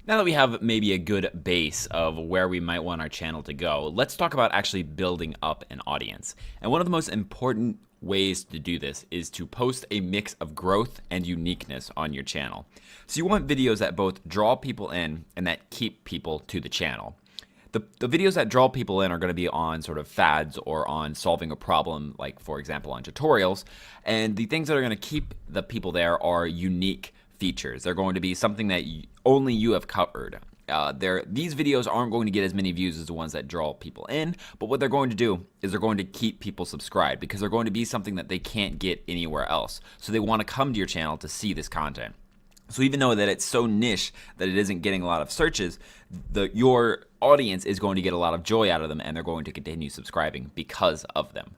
Now that we have maybe a good base of where we might want our channel to go, let's talk about actually building up an audience. And one of the most important ways to do this is to post a mix of growth and uniqueness on your channel. So you want videos that both draw people in and that keep people to the channel. The videos that draw people in are going to be on sort of fads or on solving a problem, like for example on tutorials. And the things that are going to keep the people there are unique features. They're going to be something that only you have covered. These videos aren't going to get as many views as the ones that draw people in, but what they're going to do is they're going to keep people subscribed because they're going to be something that they can't get anywhere else. So they want to come to your channel to see this content. So even though that it's so niche that it isn't getting a lot of searches, your audience is going to get a lot of joy out of them and they're going to continue subscribing because of them.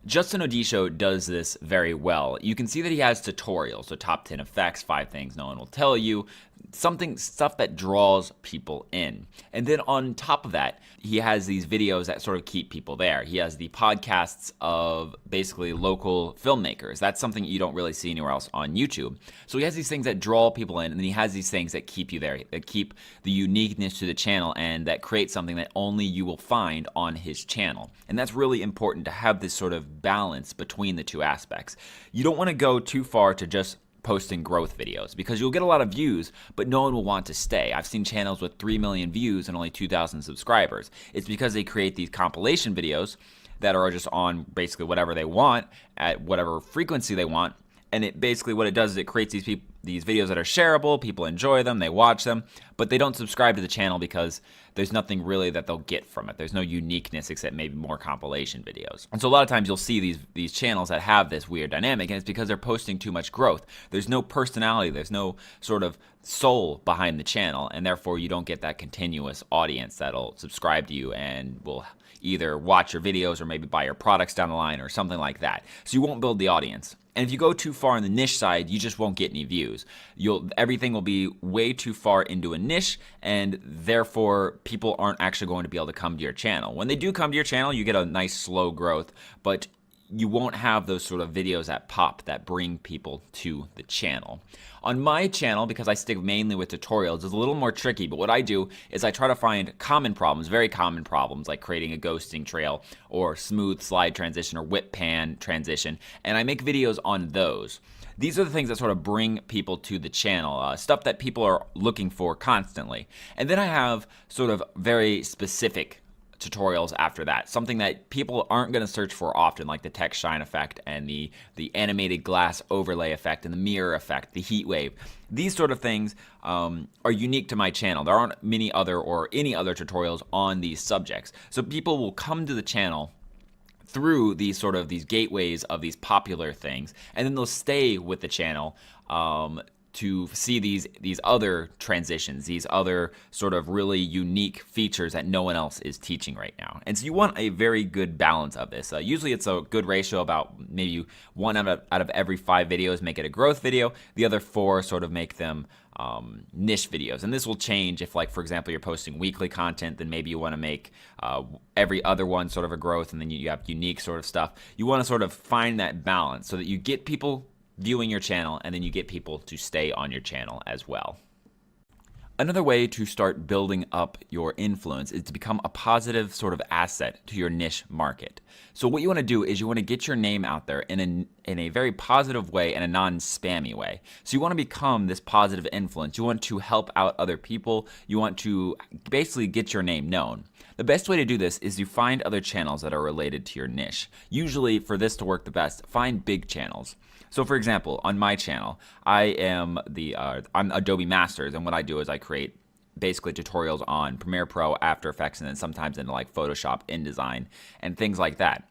Justin Odisho does this very well. You can see that he has tutorials, so top 10 effects, 5 things no one will tell you, stuff that draws people in. And then on top of that, he has these videos that sort of keep people there. He has the podcasts of basically local filmmakers. That's something you don't really see anywhere else on YouTube. So he has these things that draw people in, and then he has these things that keep you there, that keep the uniqueness to the channel and that create something that only you will find on his channel. And that's really important to have this sort of balance between the two aspects. You don't want to go too far to just posting growth videos because you'll get a lot of views, but no one will want to stay. I've seen channels with 3 million views and only 2,000 subscribers. It's because they create these compilation videos that are just on basically whatever they want at whatever frequency they want. And it basically what it does is it creates these videos that are shareable, people enjoy them, they watch them, but they don't subscribe to the channel because there's nothing really that they'll get from it. There's no uniqueness except maybe more compilation videos. And so a lot of times you'll see these channels that have this weird dynamic, and it's because they're posting too much growth. There's no personality, there's no sort of soul behind the channel, and therefore you don't get that continuous audience that'll subscribe to you and will either watch your videos or maybe buy your products down the line or something like that. So you won't build the audience. And if you go too far in the niche side, you just won't get any views. Everything will be way too far into a niche, and therefore people aren't actually going to be able to come to your channel. When they do come to your channel, you get a nice slow growth, but you won't have those sort of videos that pop that bring people to the channel. On my channel, because I stick mainly with tutorials, it's a little more tricky, but what I do is I try to find common problems, very common problems, like creating a ghosting trail or smooth slide transition or whip pan transition, and I make videos on those. These are the things that sort of bring people to the channel, stuff that people are looking for constantly. And then I have sort of very specific tutorials after that, something that people aren't going to search for often, like the text shine effect and the animated glass overlay effect and the mirror effect, the heat wave. These sort of things are unique to my channel. There aren't many other or any other tutorials on these subjects. So people will come to the channel through these gateways of these popular things, and then they'll stay with the channel to see these other transitions, these other sort of really unique features that no one else is teaching right now. And so you want a very good balance of this. Usually it's a good ratio, about maybe 1 out of every 5 videos make it a growth video. The other 4 sort of make them niche videos. And this will change if, like, for example, you're posting weekly content, then maybe you want to make every other one sort of a growth, and then you have unique sort of stuff. You want to sort of find that balance so that you get people viewing your channel, and then you get people to stay on your channel as well. Another way to start building up your influence is to become a positive sort of asset to your niche market. So what you want to do is you want to get your name out there in a very positive way and a non-spammy way. So you want to become this positive influence. You want to help out other people. You want to basically get your name known. The best way to do this is you find other channels that are related to your niche. Usually, for this to work the best, find big channels. So for example, on my channel, I'm Adobe Masters, and what I do is I create basically tutorials on Premiere Pro, After Effects, and then sometimes into like Photoshop, InDesign, and things like that.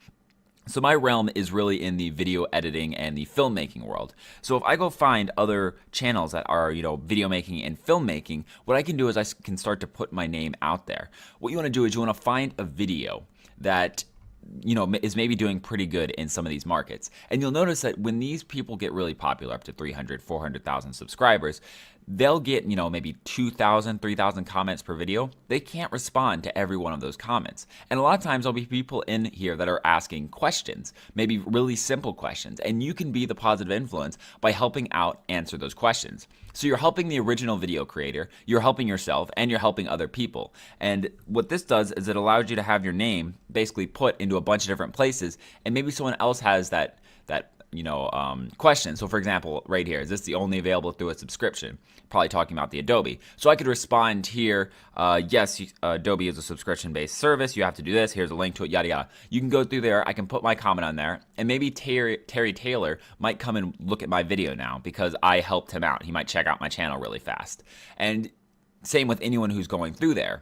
So my realm is really in the video editing and the filmmaking world. So if I go find other channels that are, video making and filmmaking, what I can do is I can start to put my name out there. What you want to do is you want to find a video that is maybe doing pretty good in some of these markets. And you'll notice that when these people get really popular, up to 300, 400,000 subscribers, they'll get, maybe 2,000, 3,000 comments per video. They can't respond to every one of those comments. And a lot of times there'll be people in here that are asking questions, maybe really simple questions, and you can be the positive influence by helping out answer those questions. So you're helping the original video creator, you're helping yourself, and you're helping other people. And what this does is it allows you to have your name basically put into a bunch of different places, and maybe someone else has that question. So for example, right here, is this the only available through a subscription? Probably talking about the Adobe. So I could respond here, yes, Adobe is a subscription-based service. You have to do this. Here's a link to it, yada, yada. You can go through there. I can put my comment on there. And maybe Terry Taylor might come and look at my video now because I helped him out. He might check out my channel really fast. And same with anyone who's going through there.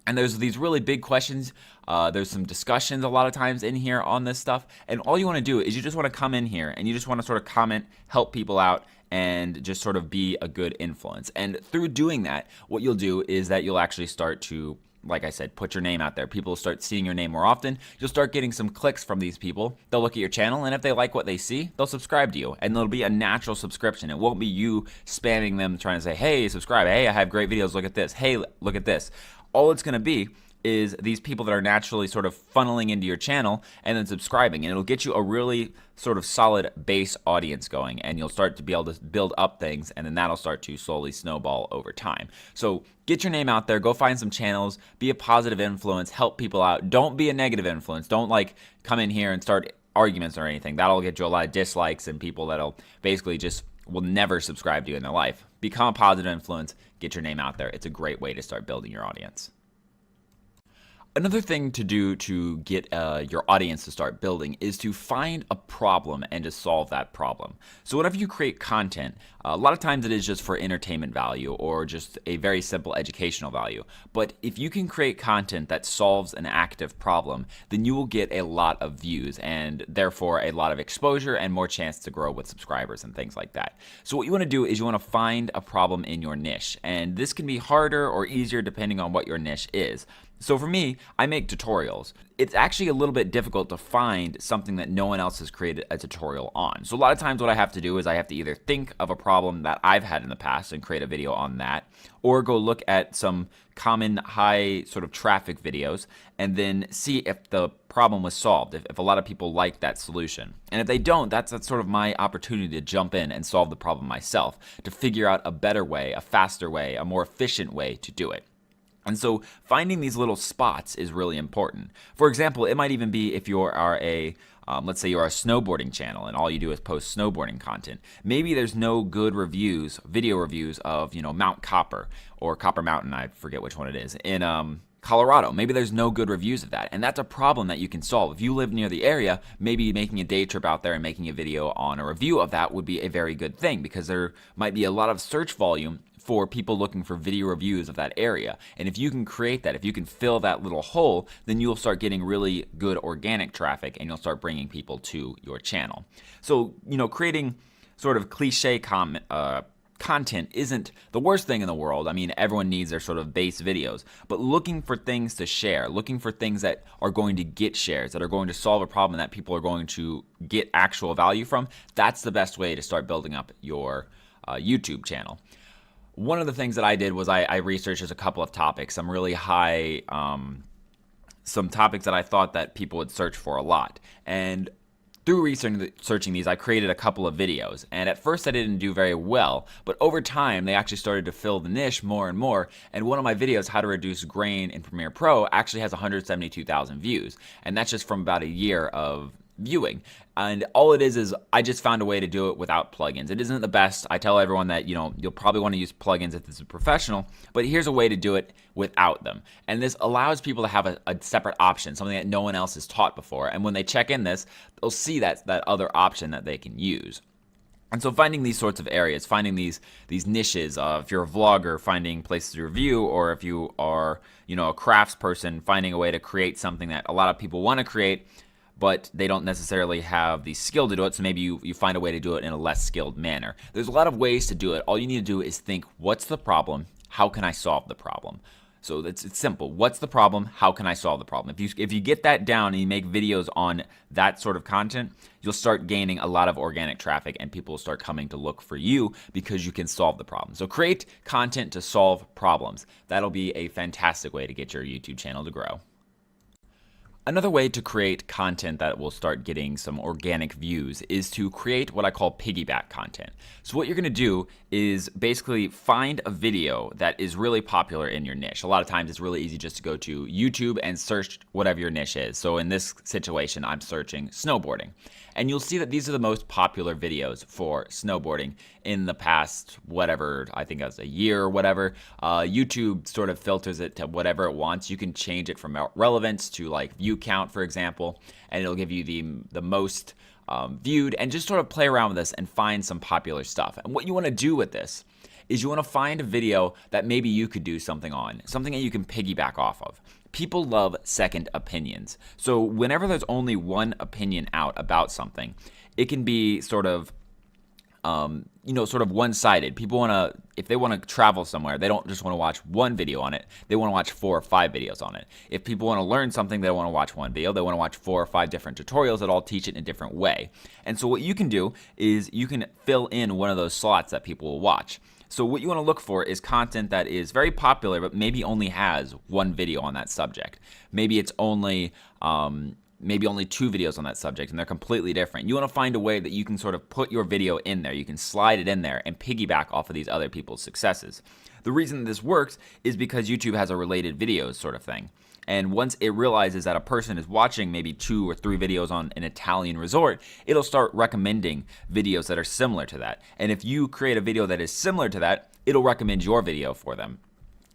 And there's these really big questions. There's some discussions a lot of times in here on this stuff. And all you want to do is you just want to come in here and you just want to sort of comment, help people out, and just sort of be a good influence. And through doing that, what you'll do is that you'll actually start to, like I said, put your name out there. People will start seeing your name more often. You'll start getting some clicks from these people. They'll look at your channel, and if they like what they see, they'll subscribe to you. And it'll be a natural subscription. It won't be you spamming them trying to say, hey, subscribe. Hey, I have great videos. Look at this. Hey, look at this. All it's going to be is these people that are naturally sort of funneling into your channel and then subscribing. And it'll get you a really sort of solid base audience going, and you'll start to be able to build up things, and then that'll start to slowly snowball over time. So get your name out there, go find some channels, be a positive influence, help people out. Don't be a negative influence. Don't like come in here and start arguments or anything. That'll get you a lot of dislikes and people that'll basically just will never subscribe to you in their life. Become a positive influence, get your name out there. It's a great way to start building your audience. Another thing to do to get your audience to start building is to find a problem and to solve that problem. So whenever you create content, a lot of times it is just for entertainment value or just a very simple educational value. But if you can create content that solves an active problem, then you will get a lot of views and therefore a lot of exposure and more chance to grow with subscribers and things like that. So what you want to do is you want to find a problem in your niche. And this can be harder or easier depending on what your niche is. So for me, I make tutorials. It's actually a little bit difficult to find something that no one else has created a tutorial on. So a lot of times what I have to do is I have to either think of a problem that I've had in the past and create a video on that, or go look at some common high sort of traffic videos and then see if the problem was solved, if a lot of people like that solution. And if they don't, that's sort of my opportunity to jump in and solve the problem myself, to figure out a better way, a faster way, a more efficient way to do it. And so finding these little spots is really important. For example, it might even be if you are let's say you're a snowboarding channel and all you do is post snowboarding content. Maybe there's no good reviews, video reviews of, Mount Copper or Copper Mountain, I forget which one it is, in Colorado. Maybe there's no good reviews of that. And that's a problem that you can solve. If you live near the area, maybe making a day trip out there and making a video on a review of that would be a very good thing, because there might be a lot of search volume for people looking for video reviews of that area. And if you can create that, if you can fill that little hole, then you'll start getting really good organic traffic and you'll start bringing people to your channel. So, creating sort of cliche content isn't the worst thing in the world. I mean, everyone needs their sort of base videos, but looking for things to share, looking for things that are going to get shares, that are going to solve a problem that people are going to get actual value from, that's the best way to start building up your YouTube channel. One of the things that I did was I researched just a couple of topics, some really high, some topics that I thought that people would search for a lot. And through researching these, I created a couple of videos. And at first I didn't do very well, but over time they actually started to fill the niche more and more. And one of my videos, How to Reduce Grain in Premiere Pro, actually has 172,000 views. And that's just from about a year of viewing. And all it is I just found a way to do it without plugins. It isn't the best. I tell everyone that, you'll probably want to use plugins if this is a professional, but here's a way to do it without them. And this allows people to have a separate option, something that no one else has taught before. And when they check in this, they'll see that other option that they can use. And so finding these sorts of areas, finding these niches, if you're a vlogger, finding places to review, or if you are, a crafts person, finding a way to create something that a lot of people want to create, but they don't necessarily have the skill to do it, so maybe you find a way to do it in a less skilled manner. There's a lot of ways to do it. All you need to do is think, what's the problem? How can I solve the problem? So it's simple. What's the problem? How can I solve the problem? If you get that down and you make videos on that sort of content, you'll start gaining a lot of organic traffic and people will start coming to look for you because you can solve the problem. So create content to solve problems. That'll be a fantastic way to get your YouTube channel to grow. Another way to create content that will start getting some organic views is to create what I call piggyback content. So what you're going to do is basically find a video that is really popular in your niche. A lot of times it's really easy just to go to YouTube and search whatever your niche is. So in this situation, I'm searching snowboarding. And you'll see that these are the most popular videos for snowboarding in the past, whatever, I think it was a year or whatever. YouTube sort of filters it to whatever it wants. You can change it from relevance to like view count, for example, and it'll give you the most viewed, and just sort of play around with this and find some popular stuff. And what you want to do with this is you want to find a video that maybe you could do something on, something that you can piggyback off of. People love second opinions. So whenever there's only one opinion out about something, it can be sort of sort of one-sided. People want to, if they want to travel somewhere, they don't just want to watch one video on it. They want to watch 4 or 5 videos on it. If people want to learn something, they don't want to watch one video. They want to watch 4 or 5 different tutorials that all teach it in a different way. And so what you can do is you can fill in one of those slots that people will watch. So what you want to look for is content that is very popular, but maybe only has one video on that subject. Maybe it's only 2 videos on that subject and they're completely different. You want to find a way that you can sort of put your video in there. You can slide it in there and piggyback off of these other people's successes. The reason this works is because YouTube has a related videos sort of thing. And once it realizes that a person is watching maybe 2 or 3 videos on an Italian resort, it'll start recommending videos that are similar to that. And if you create a video that is similar to that, it'll recommend your video for them.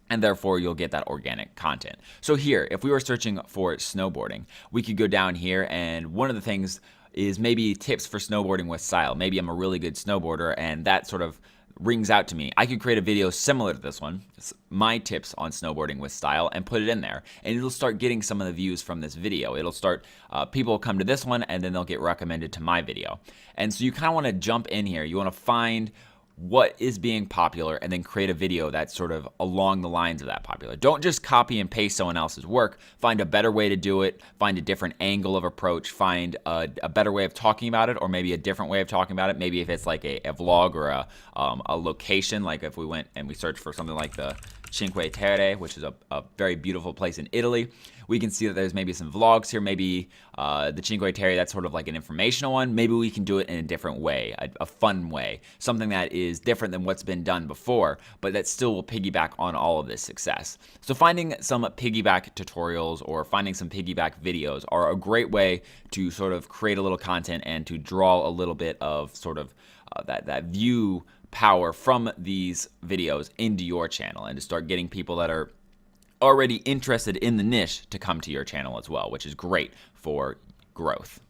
And therefore, you'll get that organic content. So here, if we were searching for snowboarding, we could go down here, and one of the things is maybe tips for snowboarding with style. Maybe I'm a really good snowboarder, and that sort of rings out to me. I could create a video similar to this one, my tips on snowboarding with style, and put it in there. And it'll start getting some of the views from this video. It'll start, people will come to this one, and then they'll get recommended to my video. And so you kind of want to jump in here. You want to find what is being popular and then create a video that's sort of along the lines of that popular. Don't just copy and paste someone else's work. Find a better way to do it. Find a different angle of approach. Find a better way of talking about it, or maybe a different way of talking about it. Maybe if it's like a vlog or a location, like if we went and we searched for something like the Cinque Terre, which is a very beautiful place in Italy. We can see that there's maybe some vlogs here, maybe the Cinque Terre, that's sort of like an informational one. Maybe we can do it in a different way, a fun way, something that is different than what's been done before, but that still will piggyback on all of this success. So finding some piggyback tutorials or finding some piggyback videos are a great way to sort of create a little content and to draw a little bit of sort of that view power from these videos into your channel, and to start getting people that are already interested in the niche to come to your channel as well, which is great for growth.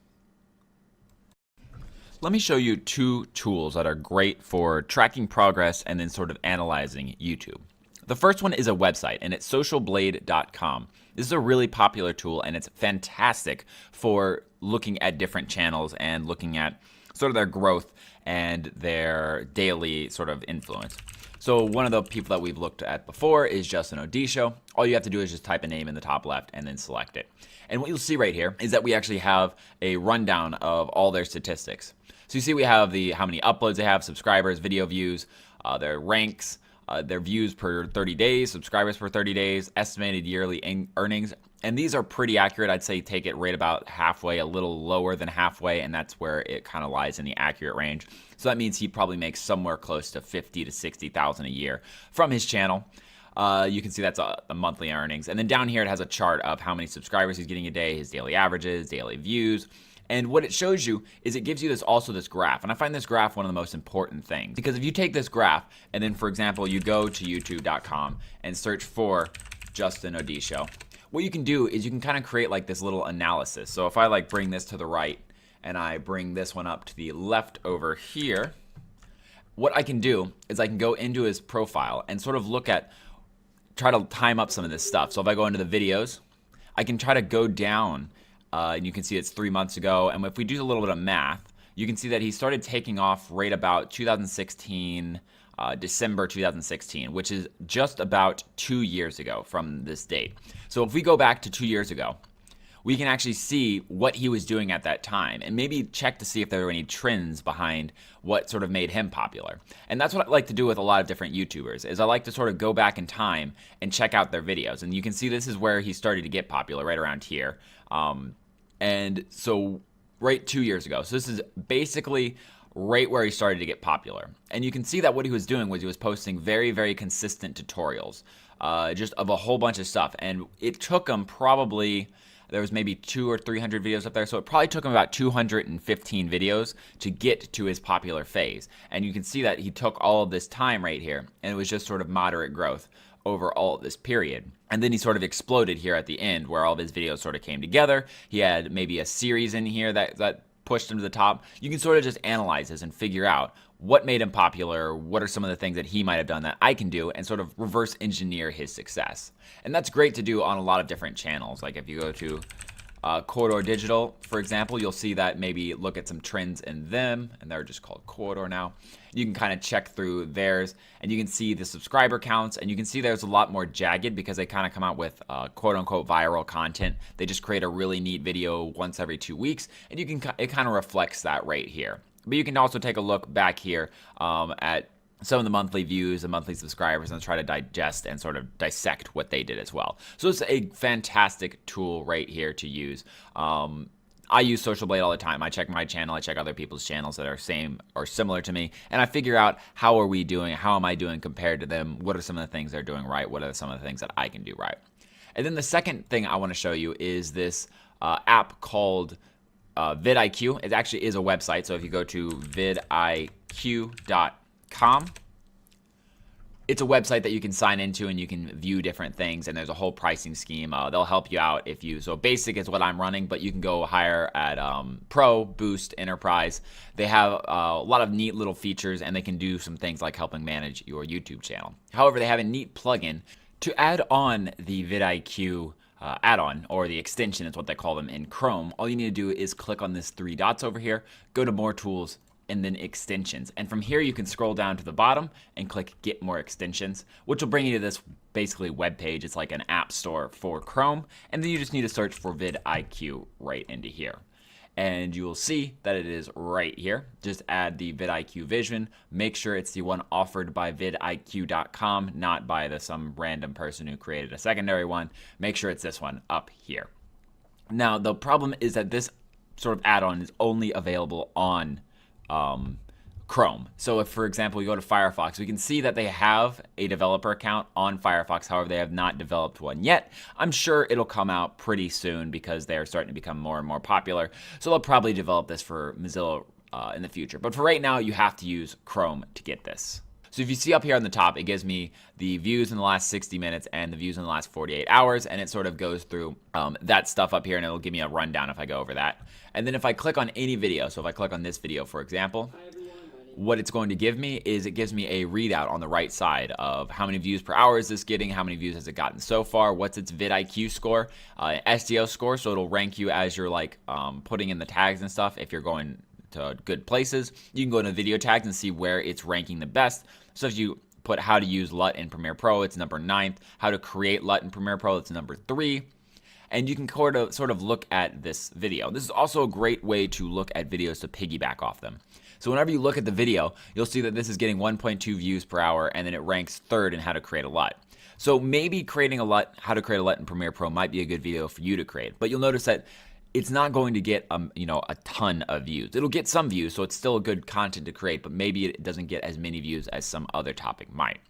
Let me show you 2 tools that are great for tracking progress and then sort of analyzing YouTube. The first one is a website, and it's socialblade.com. This is a really popular tool, and it's fantastic for looking at different channels and looking at sort of their growth and their daily sort of influence. So one of the people that we've looked at before is Justin Odisho. All you have to do is just type a name in the top left and then select it. And what you'll see right here is that we actually have a rundown of all their statistics. So you see we have how many uploads they have, subscribers, video views, their ranks, their views per 30 days, subscribers per 30 days, estimated yearly earnings. And these are pretty accurate. I'd say take it right about halfway, a little lower than halfway, and that's where it kind of lies in the accurate range. So that means he probably makes somewhere close to 50 to 60,000 a year from his channel. You can see that's the monthly earnings. And then down here it has a chart of how many subscribers he's getting a day, his daily averages, daily views. And what it shows you is it gives you this graph. And I find this graph one of the most important things, because if you take this graph and then, for example, you go to youtube.com and search for Justin Odisho, what you can do is you can kind of create like this little analysis. So if I like bring this to the right and I bring this one up to the left over here, what I can do is I can go into his profile and sort of try to time up some of this stuff. So if I go into the videos, I can try to go down and you can see it's 3 months ago. And if we do a little bit of math, you can see that he started taking off right about 2016, December 2016, which is just about 2 years ago from this date. So if we go back to 2 years ago, we can actually see what he was doing at that time and maybe check to see if there were any trends behind what sort of made him popular. And that's what I like to do with a lot of different YouTubers, is I like to sort of go back in time and check out their videos. And you can see this is where he started to get popular, right around here. And so right 2 years ago. So this is basically right where he started to get popular. And you can see that what he was doing was he was posting very, very consistent tutorials, just of a whole bunch of stuff. And it took him probably, there was maybe 200 or 300 videos up there. So it probably took him about 215 videos to get to his popular phase. And you can see that he took all of this time right here, and it was just sort of moderate growth over all of this period. And then he sort of exploded here at the end, where all of his videos sort of came together. He had maybe a series in here that pushed him to the top. You can sort of just analyze this and figure out what made him popular, what are some of the things that he might have done that I can do, and sort of reverse engineer his success. And that's great to do on a lot of different channels. Like if you go to Corridor Digital, for example, you'll see that maybe look at some trends in them, and they're just called Corridor now. You can kind of check through theirs, and you can see the subscriber counts, and you can see there's a lot more jagged because they kind of come out with quote-unquote viral content. They just create a really neat video once every 2 weeks, and it kind of reflects that right here. But you can also take a look back here at some of the monthly views and monthly subscribers and try to digest and sort of dissect what they did as well. So it's a fantastic tool right here to use. I use Social Blade all the time. I check my channel, I check other people's channels that are same or similar to me, and I figure out how are we doing, how am I doing compared to them, what are some of the things they're doing right, what are some of the things that I can do right. And then the second thing I want to show you is this app called vidIQ. It actually is a website, so if you go to vidiq.com, it's a website that you can sign into and you can view different things, and there's a whole pricing scheme. They'll help you out if you, so basic is what I'm running, but you can go higher at Pro, Boost, Enterprise. They have a lot of neat little features, and they can do some things like helping manage your YouTube channel. However, they have a neat plugin to add on the vidIQ add-on, or the extension is what they call them in Chrome. All you need to do is click on this 3 dots over here, go to More Tools, and then Extensions. And from here, you can scroll down to the bottom and click Get More Extensions, which will bring you to this basically web page. It's like an app store for Chrome. And then you just need to search for vidIQ right into here. And you will see that it is right here. Just add the vidIQ vision. Make sure it's the one offered by vidiq.com, not by some random person who created a secondary one. Make sure it's this one up here. Now, the problem is that this sort of add-on is only available on Chrome. So if, for example, you go to Firefox, we can see that they have a developer account on Firefox. However, they have not developed one yet. I'm sure it'll come out pretty soon because they are starting to become more and more popular. So they'll probably develop this for Mozilla in the future. But for right now, you have to use Chrome to get this. So if you see up here on the top, it gives me the views in the last 60 minutes and the views in the last 48 hours. And it sort of goes through that stuff up here, and it'll give me a rundown if I go over that. And then if I click on any video, so if I click on this video, for example, what it's going to give me is it gives me a readout on the right side of how many views per hour is this getting, how many views has it gotten so far, what's its vidIQ score, SEO score, so it'll rank you as you're like putting in the tags and stuff. If you're going to good places, you can go into video tags and see where it's ranking the best. So if you put how to use LUT in Premiere Pro, it's number 9th. How to create LUT in Premiere Pro, it's number 3. And you can sort of look at this video. This is also a great way to look at videos to piggyback off them. So whenever you look at the video, you'll see that this is getting 1.2 views per hour, and then it ranks 3rd in how to create a LUT. So maybe creating a LUT, how to create a LUT in Premiere Pro might be a good video for you to create. But you'll notice that it's not going to get a ton of views. It'll get some views, so it's still a good content to create, but maybe it doesn't get as many views as some other topic might.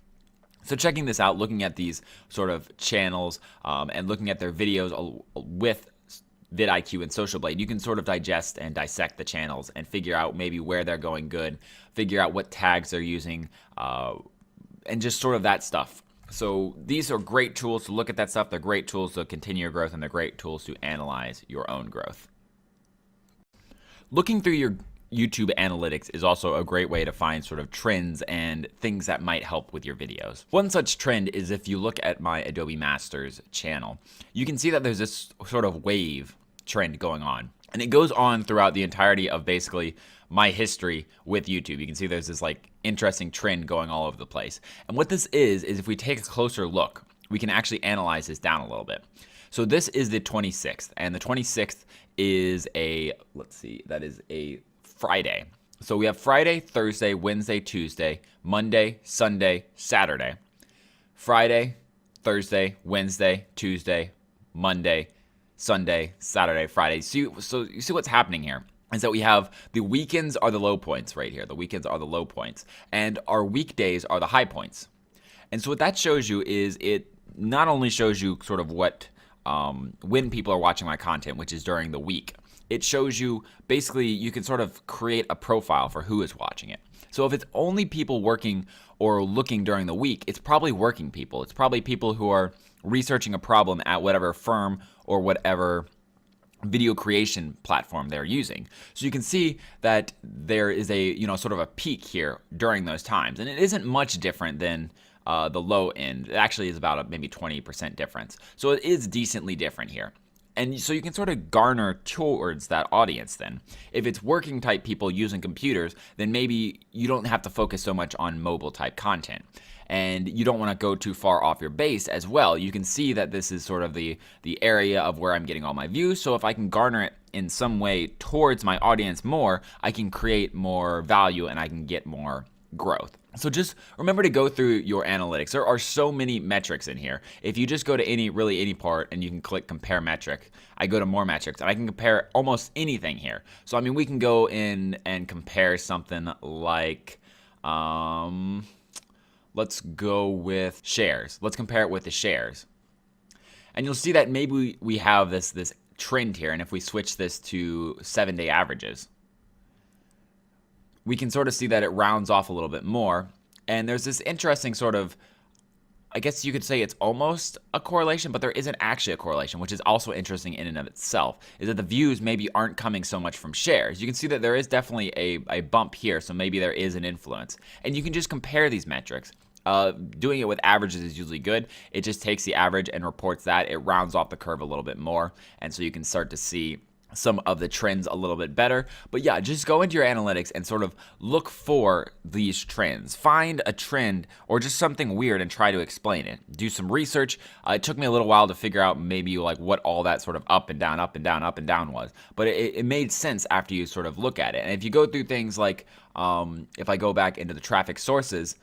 So checking this out, looking at these sort of channels and looking at their videos with vidIQ and Social Blade, you can sort of digest and dissect the channels and figure out maybe where they're going good, figure out what tags they're using, and just sort of that stuff. So these are great tools to look at that stuff. They're great tools to continue your growth, and they're great tools to analyze your own growth. Looking through your YouTube analytics is also a great way to find sort of trends and things that might help with your videos. One such trend is if you look at my Adobe Masters channel, you can see that there's this sort of wave trend going on. And it goes on throughout the entirety of basically my history with YouTube. You can see there's this like interesting trend going all over the place. And what this is if we take a closer look, we can actually analyze this down a little bit. So this is the 26th, and the 26th is that is a Friday. So we have Friday, Thursday, Wednesday, Tuesday, Monday, Sunday, Saturday. Friday, Thursday, Wednesday, Tuesday, Monday, Sunday, Saturday, Friday. So you see what's happening here is that we have the weekends are the low points right here. The weekends are the low points, and our weekdays are the high points. And so what that shows you is it not only shows you sort of what when people are watching my content, which is during the week. It shows you basically you can sort of create a profile for who is watching it. So if it's only people working or looking during the week, it's probably working people. It's probably people who are researching a problem at whatever firm or whatever video creation platform they're using. So you can see that there is a sort of a peak here during those times, and it isn't much different than the low end. It actually is about maybe 20% difference. So it is decently different here. And so you can sort of garner towards that audience then. If it's working type people using computers, then maybe you don't have to focus so much on mobile type content. And you don't want to go too far off your base as well. You can see that this is sort of the area of where I'm getting all my views. So if I can garner it in some way towards my audience more, I can create more value and I can get more growth. So just remember to go through your analytics. There are so many metrics in here. If you just go to any part and you can click compare metric, I go to more metrics and I can compare almost anything here. So I mean, we can go in and compare something like, let's go with shares. Let's compare it with the shares. And you'll see that maybe we have this trend here. And if we switch this to 7-day averages, we can sort of see that it rounds off a little bit more. And there's this interesting sort of, I guess you could say it's almost a correlation, but there isn't actually a correlation, which is also interesting in and of itself, is that the views maybe aren't coming so much from shares. You can see that there is definitely a bump here, so maybe there is an influence. And you can just compare these metrics. Doing it with averages is usually good. It just takes the average and reports that. It rounds off the curve a little bit more. And so you can start to see some of the trends a little bit better. But yeah, just go into your analytics and sort of look for these trends. Find a trend or just something weird and try to explain it. Do some research. It took me a little while to figure out maybe like what all that sort of up and down, up and down, up and down was. But it made sense after you sort of look at it. And if you go through things like, if I go back into the traffic sources,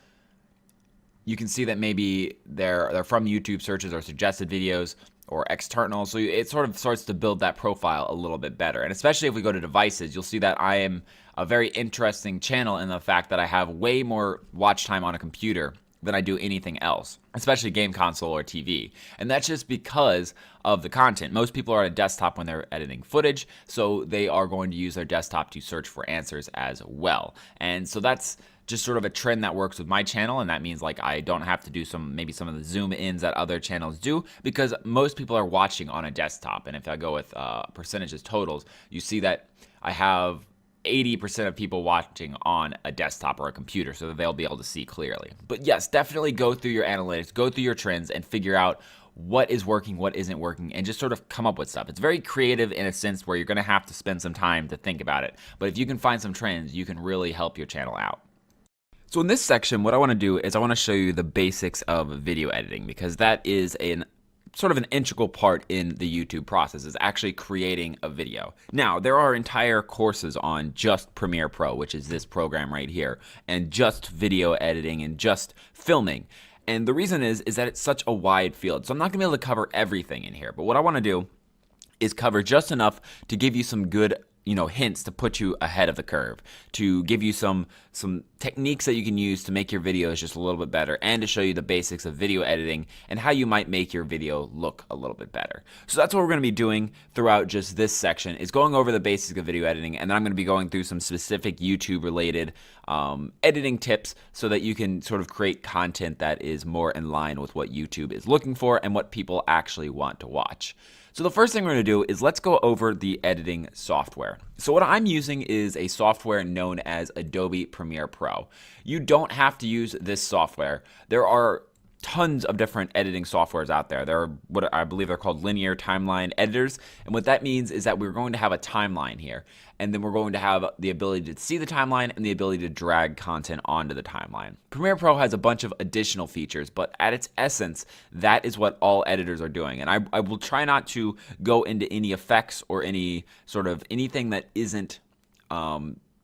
you can see that maybe they're from YouTube searches or suggested videos or external. So it sort of starts to build that profile a little bit better. And especially if we go to devices, you'll see that I am a very interesting channel in the fact that I have way more watch time on a computer than I do anything else, especially game console or TV. And that's just because of the content. Most people are on a desktop when they're editing footage, so they are going to use their desktop to search for answers as well. And so that's just sort of a trend that works with my channel, and that means like I don't have to do maybe some of the zoom ins that other channels do, because most people are watching on a desktop. And if I go with percentages totals, you see that I have 80% of people watching on a desktop or a computer, so that they'll be able to see clearly. But yes, definitely go through your analytics, go through your trends, and figure out what is working, what isn't working, and just sort of come up with stuff. It's very creative in a sense where you're going to have to spend some time to think about it. But if you can find some trends, you can really help your channel out. So in this section, what I want to do is I want to show you the basics of video editing, because that is sort of an integral part in the YouTube process, is actually creating a video. Now, there are entire courses on just Premiere Pro, which is this program right here, and just video editing and just filming. And the reason is that it's such a wide field. So I'm not going to be able to cover everything in here, but what I want to do is cover just enough to give you some good hints to put you ahead of the curve, to give you some techniques that you can use to make your videos just a little bit better, and to show you the basics of video editing and how you might make your video look a little bit better. So that's what we're going to be doing throughout just this section, is going over the basics of video editing, and then I'm going to be going through some specific YouTube related editing tips so that you can sort of create content that is more in line with what YouTube is looking for and what people actually want to watch. So the first thing we're going to do is let's go over the editing software. So what I'm using is a software known as Adobe Premiere Pro. You don't have to use this software. There are tons of different editing softwares out there. There are what I believe they're called linear timeline editors. And what that means is that we're going to have a timeline here. And then we're going to have the ability to see the timeline and the ability to drag content onto the timeline. Premiere Pro has a bunch of additional features, but at its essence, that is what all editors are doing. And I will try not to go into any effects or any sort of anything that isn't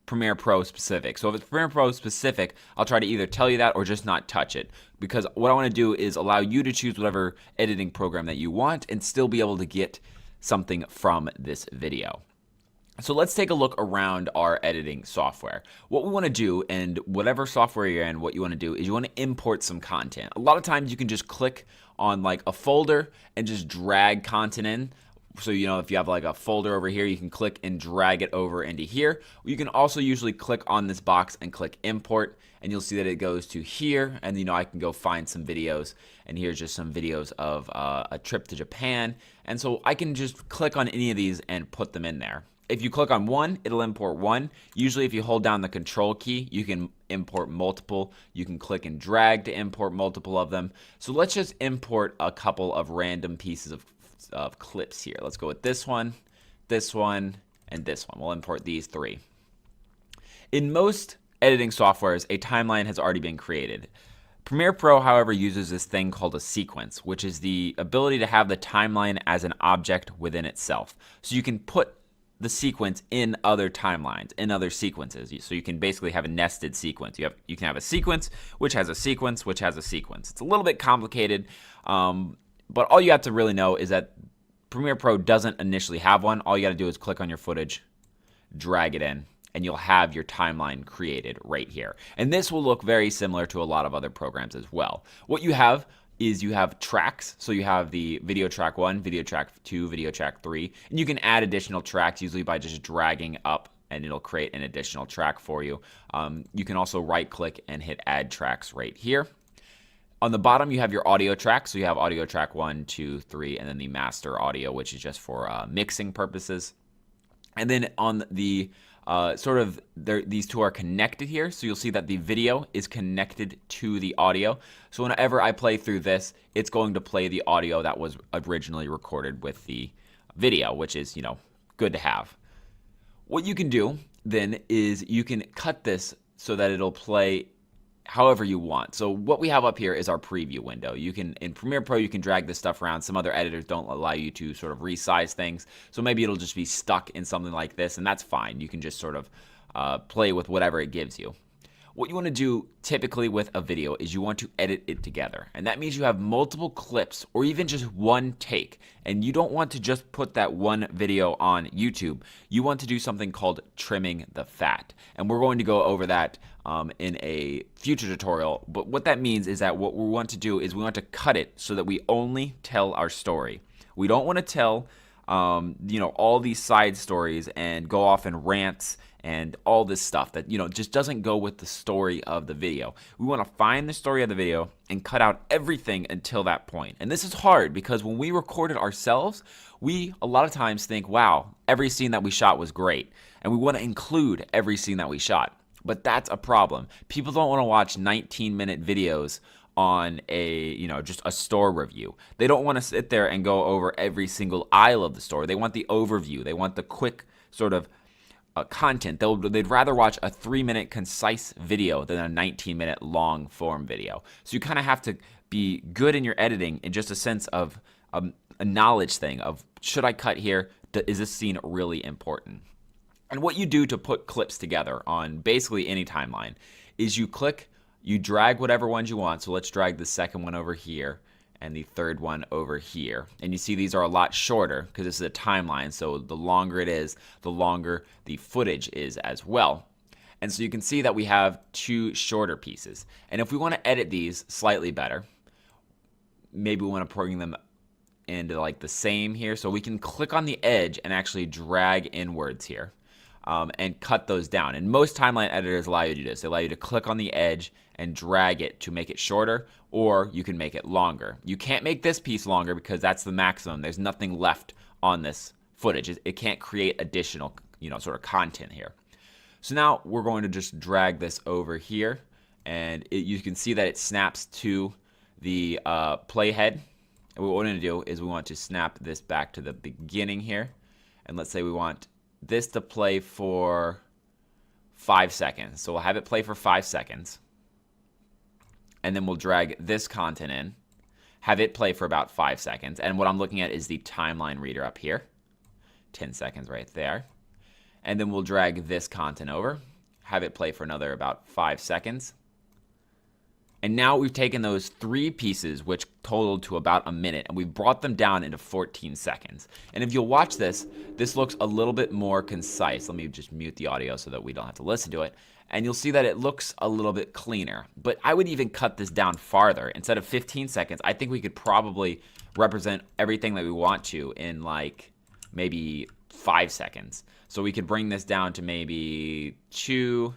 Premiere Pro specific. So if it's Premiere Pro specific, I'll try to either tell you that or just not touch it, because what I want to do is allow you to choose whatever editing program that you want and still be able to get something from this video. So let's take a look around our editing software. What we want to do, and whatever software you're in, what you want to do is you want to import some content. A lot of times you can just click on like a folder and just drag content in. So, you know, if you have like a folder over here, you can click and drag it over into here. You can also usually click on this box and click import, and you'll see that it goes to here. And, you know, I can go find some videos, and here's just some videos of a trip to Japan. And so I can just click on any of these and put them in there. If you click on one, it'll import one. Usually if you hold down the control key, you can import multiple. You can click and drag to import multiple of them. So let's just import a couple of random pieces of clips here. Let's go with this one, and this one. We'll import these three. In most editing softwares, a timeline has already been created. Premiere Pro, however, uses this thing called a sequence, which is the ability to have the timeline as an object within itself. So you can put the sequence in other timelines, in other sequences. So you can basically have a nested sequence. You can have a sequence, which has a sequence, which has a sequence. It's a little bit complicated, but all you have to really know is that Premiere Pro doesn't initially have one. All you got to do is click on your footage, drag it in, and you'll have your timeline created right here. And this will look very similar to a lot of other programs as well. What you have is you have tracks. So you have the video track 1, video track 2, video track 3, and you can add additional tracks usually by just dragging up, and it'll create an additional track for you. You can also right click and hit add tracks right here. On the bottom, you have your audio track. So you have audio track 1, 2, 3, and then the master audio, which is just for mixing purposes. And then on the these two are connected here. So you'll see that the video is connected to the audio. So whenever I play through this, it's going to play the audio that was originally recorded with the video, which is, you know, good to have. What you can do then is you can cut this so that it'll play however you want. So what we have up here is our preview window. You can, in Premiere Pro, you can drag this stuff around. Some other editors don't allow you to sort of resize things. So maybe it'll just be stuck in something like this, and that's fine. You can just sort of play with whatever it gives you. What you want to do typically with a video is you want to edit it together. And that means you have multiple clips or even just one take. And you don't want to just put that one video on YouTube. You want to do something called trimming the fat. And we're going to go over that in a future tutorial. But what that means is that what we want to do is we want to cut it so that we only tell our story. We don't want to tell all these side stories and go off in rants and all this stuff that, just doesn't go with the story of the video. We want to find the story of the video and cut out everything until that point. And this is hard because when we record it ourselves, we a lot of times think, wow, every scene that we shot was great. And we want to include every scene that we shot. But that's a problem. People don't want to watch 19-minute videos on just a store review. They don't want to sit there and go over every single aisle of the store. They want the overview. They want the quick sort of content. They'd rather watch a 3-minute concise video than a 19-minute long form video. So you kind of have to be good in your editing in just a sense of a knowledge thing of, should I cut here? Is this scene really important? And what you do to put clips together on basically any timeline is you drag whatever ones you want. So let's drag the second one over here and the third one over here. And you see these are a lot shorter because this is a timeline. So the longer it is, the longer the footage is as well. And so you can see that we have two shorter pieces. And if we want to edit these slightly better, maybe we want to bring them into like the same here. So we can click on the edge and actually drag inwards here. And cut those down. And most timeline editors allow you to do this. They allow you to click on the edge and drag it to make it shorter, or you can make it longer. You can't make this piece longer because that's the maximum. There's nothing left on this footage. It can't create additional, sort of content here. So now we're going to just drag this over here, and you can see that it snaps to the playhead. And what we want to do is we want to snap this back to the beginning here. And let's say we want this to play for 5 seconds. So we'll have it play for 5 seconds. And then we'll drag this content in, have it play for about 5 seconds. And what I'm looking at is the timeline reader up here. 10 seconds right there. And then we'll drag this content over, have it play for another about 5 seconds. And now we've taken those 3 pieces, which totaled to about a minute, and we've brought them down into 14 seconds. And if you'll watch this, this looks a little bit more concise. Let me just mute the audio so that we don't have to listen to it. And you'll see that it looks a little bit cleaner. But I would even cut this down farther. Instead of 15 seconds, I think we could probably represent everything that we want to in like maybe 5 seconds. So we could bring this down to maybe 2,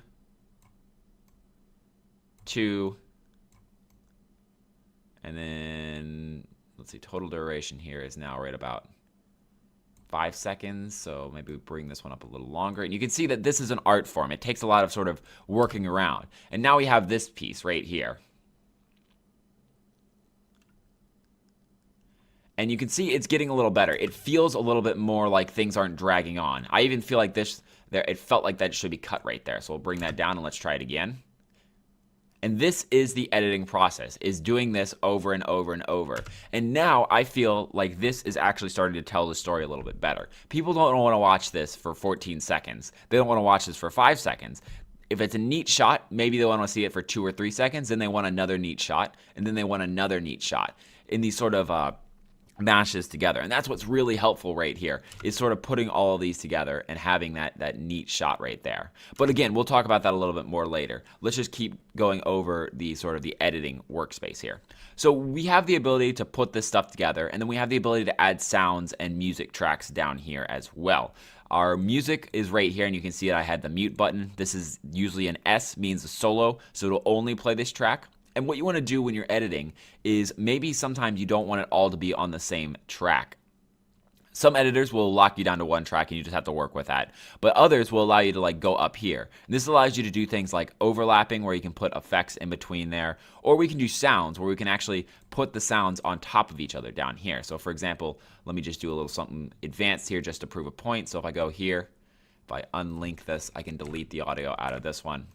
and then let's see, total duration here is now right about 5 seconds. So maybe we bring this one up a little longer. And you can see that this is an art form. It takes a lot of sort of working around. And now we have this piece right here. And you can see it's getting a little better. It feels a little bit more like things aren't dragging on. I even feel like this, it felt like that should be cut right there. So we'll bring that down and let's try it again. And this is the editing process, is doing this over and over and over. And now I feel like this is actually starting to tell the story a little bit better. People don't want to watch this for 14 seconds. They don't want to watch this for 5 seconds. If it's a neat shot, maybe they want to see it for 2 or 3 seconds. Then they want another neat shot. And then they want another neat shot in these sort of mashes together. And that's what's really helpful right here, is sort of putting all of these together and having that neat shot right there. But again, we'll talk about that a little bit more later. Let's just keep going over the sort of the editing workspace here. So we have the ability to put this stuff together, and then we have the ability to add sounds and music tracks down here as well. Our music is right here, and you can see that I had the mute button. This is usually an S, means a solo, so it'll only play this track. And what you want to do when you're editing is maybe sometimes you don't want it all to be on the same track. Some editors will lock you down to one track and you just have to work with that. But others will allow you to like go up here. And this allows you to do things like overlapping, where you can put effects in between there. Or we can do sounds, where we can actually put the sounds on top of each other down here. So for example, let me just do a little something advanced here just to prove a point. So if I go here, if I unlink this, I can delete the audio out of this one.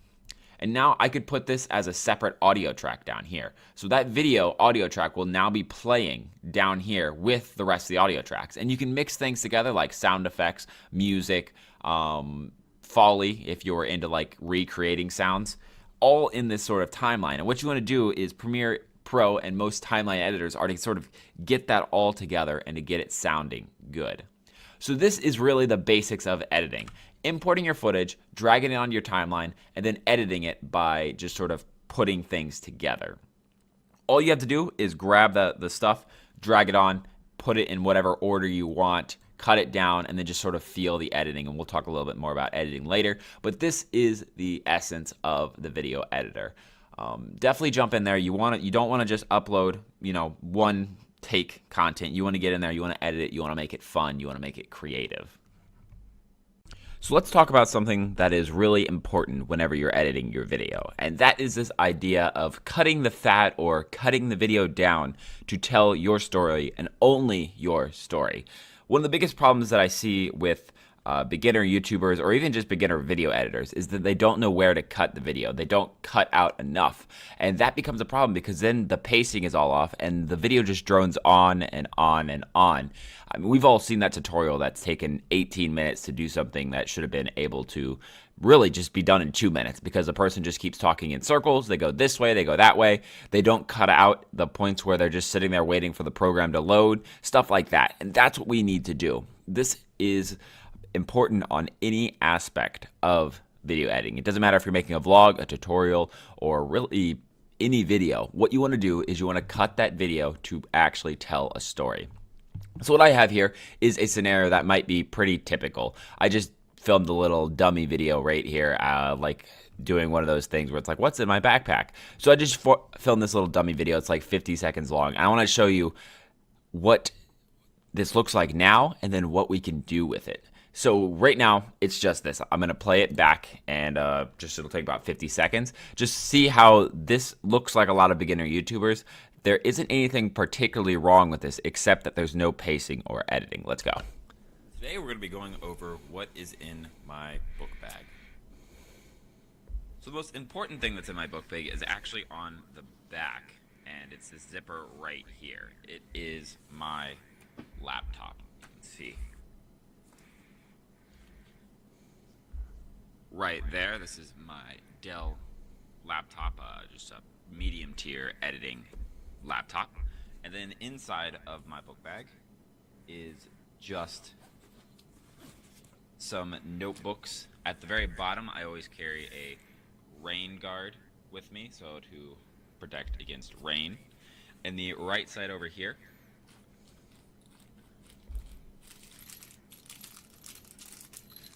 And now I could put this as a separate audio track down here. So that video audio track will now be playing down here with the rest of the audio tracks. And you can mix things together like sound effects, music, Foley, if you're into like recreating sounds, all in this sort of timeline. And what you want to do is Premiere Pro and most timeline editors are to sort of get that all together and to get it sounding good. So this is really the basics of editing. Importing your footage, dragging it onto your timeline, and then editing it by just sort of putting things together. All you have to do is grab the stuff, drag it on, put it in whatever order you want, cut it down, and then just sort of feel the editing. And we'll talk a little bit more about editing later. But this is the essence of the video editor. Definitely jump in there. You don't want to just upload, one take content. You want to get in there. You want to edit it. You want to make it fun. You want to make it creative. So let's talk about something that is really important whenever you're editing your video. And that is this idea of cutting the fat or cutting the video down to tell your story and only your story. One of the biggest problems that I see with beginner YouTubers or even just beginner video editors is that they don't know where to cut the video. They don't cut out enough. And that becomes a problem because then the pacing is all off and the video just drones on and on and on. I mean, we've all seen that tutorial that's taken 18 minutes to do something that should have been able to really just be done in 2 minutes because the person just keeps talking in circles. They go this way, they go that way. They don't cut out the points where they're just sitting there waiting for the program to load, stuff like that. And that's what we need to do. This is important on any aspect of video editing. It doesn't matter if you're making a vlog, a tutorial, or really any video. What you want to do is you want to cut that video to actually tell a story. So what I have here is a scenario that might be pretty typical. I just filmed a little dummy video right here, like doing one of those things where it's like, what's in my backpack? So I just filmed this little dummy video. It's like 50 seconds long. I want to show you what this looks like now and then what we can do with it. So right now, it's just this. I'm going to play it back and just it'll take about 50 seconds. Just see how this looks like a lot of beginner YouTubers. There isn't anything particularly wrong with this except that there's no pacing or editing. Let's go. Today we're going to be going over what is in my book bag. So the most important thing that's in my book bag is actually on the back, and it's this zipper right here. It is my laptop. Let's see. Right there, this is my Dell laptop, just a medium tier editing laptop. And then inside of my book bag is just some notebooks. At the very bottom, I always carry a rain guard with me, so to protect against rain. And the right side over here,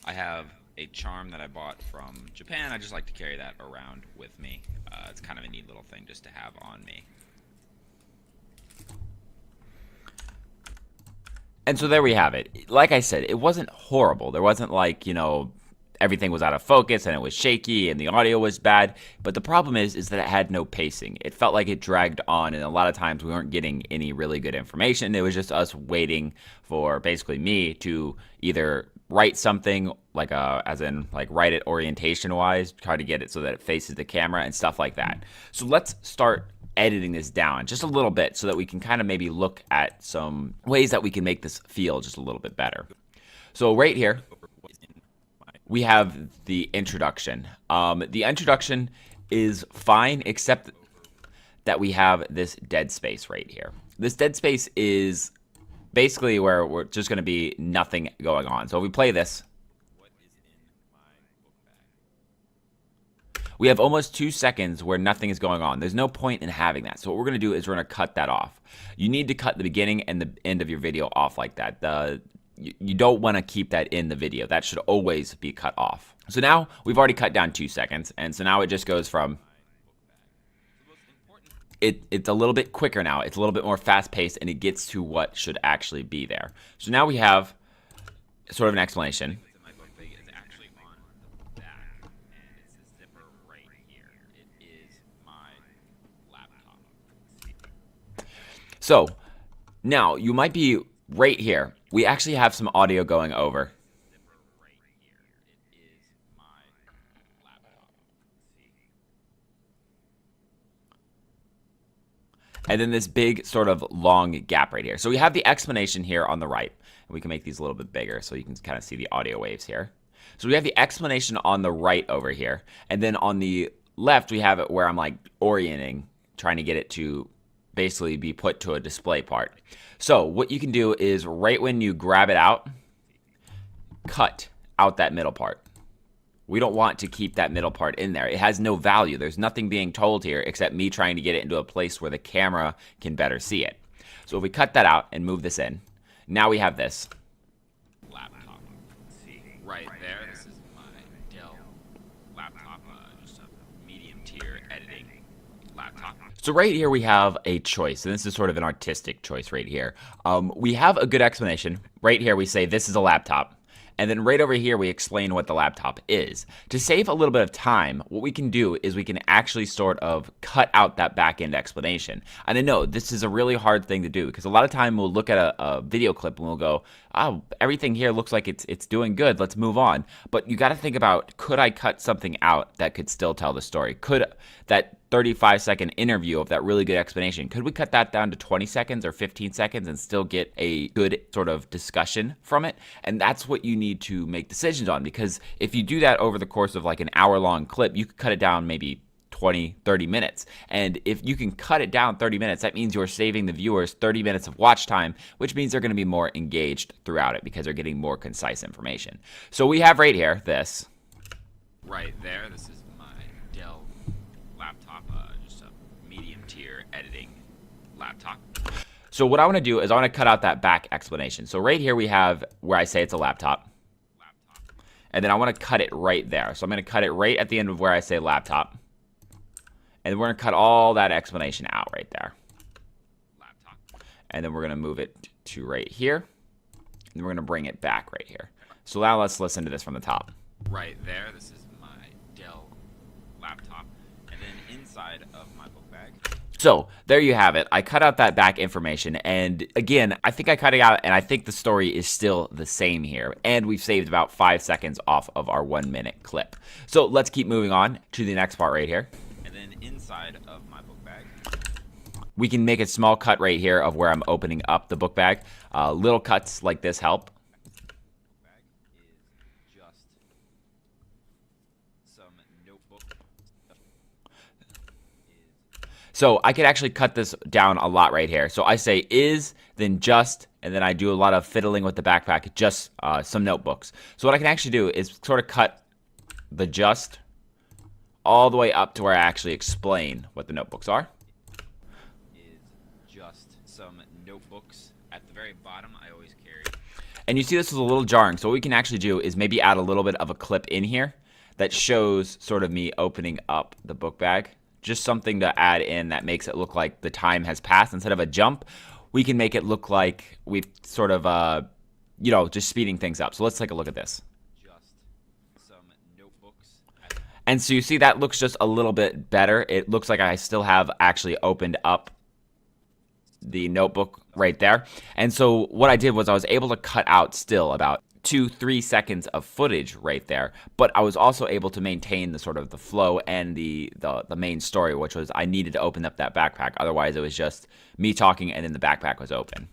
I have a charm that I bought from Japan. I just like to carry that around with me. It's kind of a neat little thing just to have on me. And so there we have it. Like I said, it wasn't horrible. There wasn't like, everything was out of focus and it was shaky and the audio was bad. But the problem is that it had no pacing. It felt like it dragged on, and a lot of times we weren't getting any really good information. It was just us waiting for basically me to either write something like write it orientation wise, try to get it so that it faces the camera and stuff like that. So let's start editing this down just a little bit so that we can kind of maybe look at some ways that we can make this feel just a little bit better. So right here, we have the introduction. The introduction is fine, except that we have this dead space right here. This dead space is basically where we're just going to be nothing going on. So if we play this, we have almost 2 seconds where nothing is going on. There's no point in having that. So what we're going to do is we're going to cut that off. You need to cut the beginning and the end of your video off like that. You don't want to keep that in the video. That should always be cut off. So now we've already cut down 2 seconds. And so now it just goes from, it's a little bit quicker now. It's a little bit more fast paced, and it gets to what should actually be there. So now we have sort of an explanation. So now you might be right here. We actually have some audio going over. And then this big sort of long gap right here. So we have the explanation here on the right. And we can make these a little bit bigger so you can kind of see the audio waves here. So we have the explanation on the right over here. And then on the left, we have it where I'm like orienting, trying to get it to basically be put to a display part. So what you can do is right when you grab it out, cut out that middle part. We don't want to keep that middle part in there. It has no value. There's nothing being told here except me trying to get it into a place where the camera can better see it. So if we cut that out and move this in, now we have this laptop. See right there. This is my Dell laptop, just a medium tier editing laptop. So right here we have a choice, and this is sort of an artistic choice right here. We have a good explanation. Right here we say this is a laptop. And then right over here, we explain what the laptop is. To save a little bit of time, what we can do is we can actually sort of cut out that back-end explanation. And I know this is a really hard thing to do because a lot of time we'll look at a video clip and we'll go, oh, everything here looks like it's doing good. Let's move on. But you got to think about, could I cut something out that could still tell the story? Could that 35-second interview of that really good explanation, could we cut that down to 20 seconds or 15 seconds and still get a good sort of discussion from it? And that's what you need to make decisions on, because if you do that over the course of like an hour-long clip, you could cut it down maybe 20, 30 minutes. And if you can cut it down 30 minutes, that means you're saving the viewers 30 minutes of watch time, which means they're going to be more engaged throughout it because they're getting more concise information. So we have right here this. Right there, this is my Dell laptop, just a medium tier editing laptop. So what I want to do is I want to cut out that back explanation. So right here we have where I say it's a laptop. And then I want to cut it right there. So I'm going to cut it right at the end of where I say laptop. And we're going to cut all that explanation out right there. And then we're going to move it to right here. And we're going to bring it back right here. So now let's listen to this from the top. Right there, this is my Dell laptop, and then inside of my book bag. So there you have it. I cut out that back information, and again, I think I cut it out, and I think the story is still the same here, and we've saved about 5 seconds off of our 1 minute clip. So let's keep moving on to the next part right here. And then inside of my book bag, we can make a small cut right here of where I'm opening up the book bag. Little cuts like this help. So I could actually cut this down a lot right here. So I say is, then just, and then I do a lot of fiddling with the backpack, just some notebooks. So what I can actually do is sort of cut the just all the way up to where I actually explain what the notebooks are. Is just some notebooks. At the very bottom, I always carry. And you see this is a little jarring. So what we can actually do is maybe add a little bit of a clip in here that shows sort of me opening up the book bag. Just something to add in that makes it look like the time has passed. Instead of a jump, we can make it look like we've sort of, just speeding things up. So let's take a look at this. Just some notebooks. And so you see that looks just a little bit better. It looks like I still have actually opened up the notebook right there. And so what I did was I was able to cut out still about 2-3 seconds of footage right there, but I was also able to maintain the sort of the flow and the main story, which was I needed to open up that backpack. Otherwise, it was just me talking and then the backpack was open.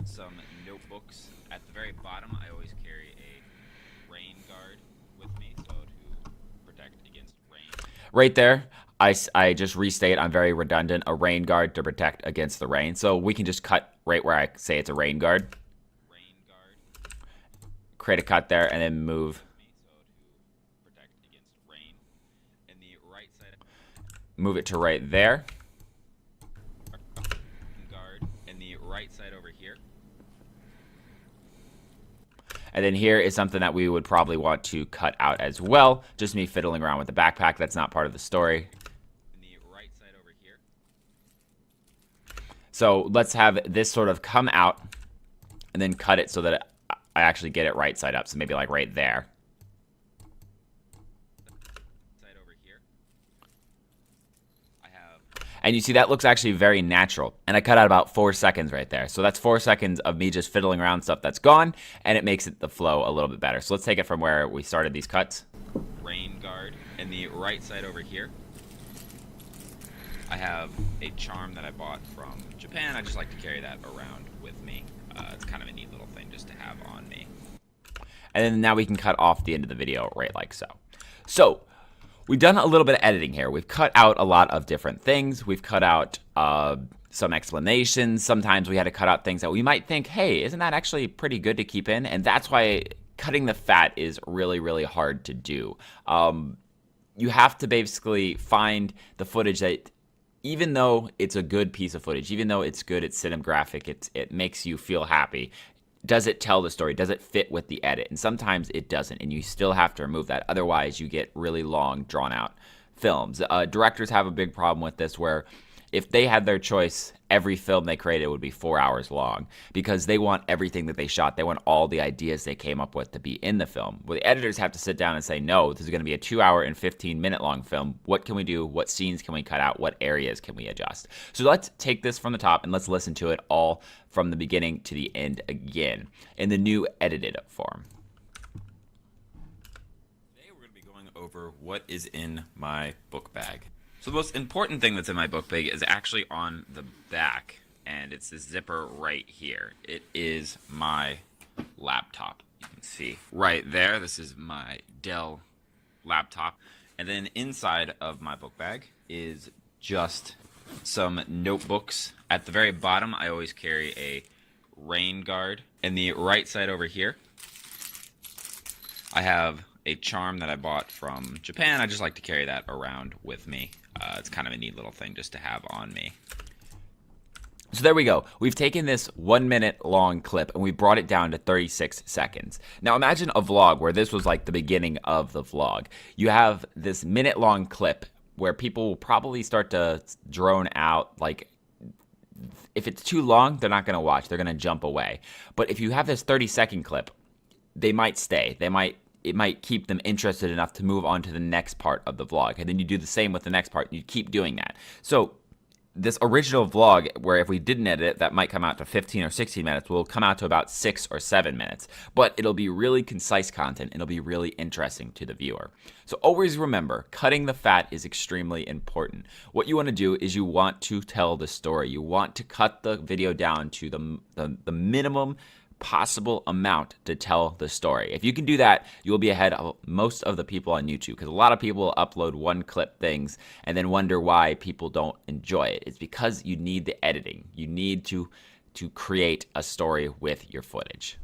Some notebooks. At the very bottom, I always carry a rain guard with me, so to protect against rain. Right there, I just restate, I'm very redundant, a rain guard to protect against the rain. So we can just cut right where I say it's a rain guard. Create a cut there and then move. Move it to right there. And the right side over here. And then here is something that we would probably want to cut out as well. Just me fiddling around with the backpack. That's not part of the story. And the right side over here. So let's have this sort of come out and then cut it so that I actually get it right side up, so maybe like right there. And you see that looks actually very natural. And I cut out about 4 seconds right there. So that's 4 seconds of me just fiddling around stuff that's gone, and it makes it the flow a little bit better. So let's take it from where we started these cuts. Rain guard, and the right side over here, I have a charm that I bought from Japan. I just like to carry that around with me. It's kind of a neat little thing just to have on me. And then now we can cut off the end of the video right like so. So we've done a little bit of editing here. We've cut out a lot of different things. We've cut out some explanations. Sometimes we had to cut out things that we might think, hey, isn't that actually pretty good to keep in? And that's why cutting the fat is really, really hard to do. You have to basically find the footage that, even though it's a good piece of footage, even though it's good, it's cinematographic, it makes you feel happy, does it tell the story? Does it fit with the edit? And sometimes it doesn't, and you still have to remove that. Otherwise, you get really long, drawn-out films. Directors have a big problem with this, where if they had their choice, every film they created would be 4 hours long, because they want everything that they shot. They want all the ideas they came up with to be in the film. Well, the editors have to sit down and say, no, this is going to be a 2 hour and 15-minute long film. What can we do? What scenes can we cut out? What areas can we adjust? So let's take this from the top and let's listen to it all from the beginning to the end again in the new edited form. Today we're going to be going over what is in my book bag. So the most important thing that's in my book bag is actually on the back, and it's this zipper right here. It is my laptop. You can see right there, this is my Dell laptop. And then inside of my book bag is just some notebooks. At the very bottom, I always carry a rain guard. And the right side over here, I have a charm that I bought from Japan. I just like to carry that around with me. It's kind of a neat little thing just to have on me. So there we go. We've taken this 1 minute long clip and we brought it down to 36 seconds. Now imagine a vlog where this was like the beginning of the vlog. You have this minute long clip where people will probably start to drone out. Like, if it's too long, they're not going to watch. They're going to jump away. But if you have this 30-second clip, they might stay. It might keep them interested enough to move on to the next part of the vlog. And then you do the same with the next part. You keep doing that. So this original vlog, where if we didn't edit it, that might come out to 15 or 16 minutes, will come out to about 6 or 7 minutes. But it'll be really concise content. It'll be really interesting to the viewer. So always remember, cutting the fat is extremely important. What you want to do is you want to tell the story. You want to cut the video down to the minimum possible amount to tell the story. If you can do that, you will be ahead of most of the people on YouTube, because a lot of people upload one clip things and then wonder why people don't enjoy it. It's because you need the editing. You need to create a story with your footage.